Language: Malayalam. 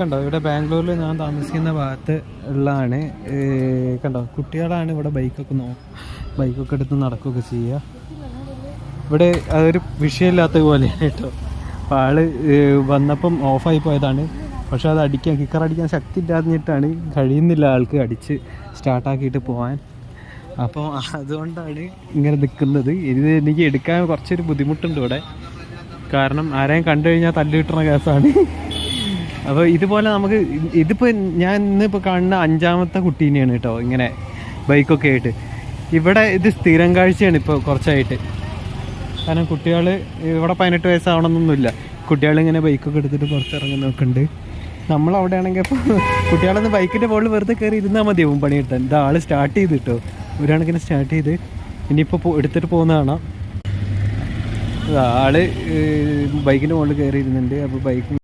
കണ്ടോ ഇവിടെ ബാംഗ്ലൂരിൽ ഞാൻ താമസിക്കുന്ന ഭാഗത്ത് ഉള്ളതാണ്. കണ്ടോ കുട്ടികളാണ് ഇവിടെ ബൈക്കൊക്കെ എടുത്ത് നടക്കുകയൊക്കെ ചെയ്യുക. ഇവിടെ അതൊരു വിഷയമില്ലാത്ത പോലെയാണ് കേട്ടോ. അപ്പോൾ ആള് വന്നപ്പം ഓഫായി പോയതാണ്. പക്ഷെ അത് കിക്കർ അടിക്കാൻ ശക്തി ഇല്ലാഞ്ഞിട്ടാണ്, കഴിയുന്നില്ല ആൾക്ക് അടിച്ച് സ്റ്റാർട്ടാക്കിയിട്ട് പോകാൻ. അപ്പോൾ അതുകൊണ്ടാണ് ഇങ്ങനെ നിൽക്കുന്നത്. ഇത് എനിക്ക് എടുക്കാൻ കുറച്ചൊരു ബുദ്ധിമുട്ടുണ്ട് ഇവിടെ, കാരണം ആരെയും കണ്ടു കഴിഞ്ഞാൽ തല്ലു കിട്ടുന്ന കേസാണ്. അപ്പോൾ ഇതുപോലെ ഇതിപ്പോൾ ഞാൻ ഇന്നിപ്പോൾ കാണുന്ന 5ാമത്തെ കുട്ടീനെയാണ് കേട്ടോ ഇങ്ങനെ ബൈക്കൊക്കെ ആയിട്ട്. ഇവിടെ ഇത് സ്ഥിരം കാഴ്ചയാണ് ഇപ്പോൾ കുറച്ചായിട്ട്. കാരണം കുട്ടികൾ ഇവിടെ 18 വയസ്സാവണമെന്നൊന്നുമില്ല, കുട്ടികളിങ്ങനെ ബൈക്കൊക്കെ എടുത്തിട്ട് പുറത്തിറങ്ങുന്നൊക്കെ ഉണ്ട്. നമ്മളവിടെ ആണെങ്കിൽ ഇപ്പോൾ കുട്ടികളൊന്ന് ബൈക്കിൻ്റെ മുകളിൽ വെറുതെ കയറി ഇരുന്നാൽ മതിയാവും പണി കിട്ടാൻ. ഇത് ആൾ സ്റ്റാർട്ട് ചെയ്ത് കേട്ടോ, ഒരു കണക്കിന് സ്റ്റാർട്ട് ചെയ്ത് ഇനിയിപ്പോൾ എടുത്തിട്ട് പോകുന്ന കാണാം. ആള് ബൈക്കിൻ്റെ മുകളിൽ കയറി ഇരുന്നുണ്ട്. അപ്പോൾ ബൈക്ക്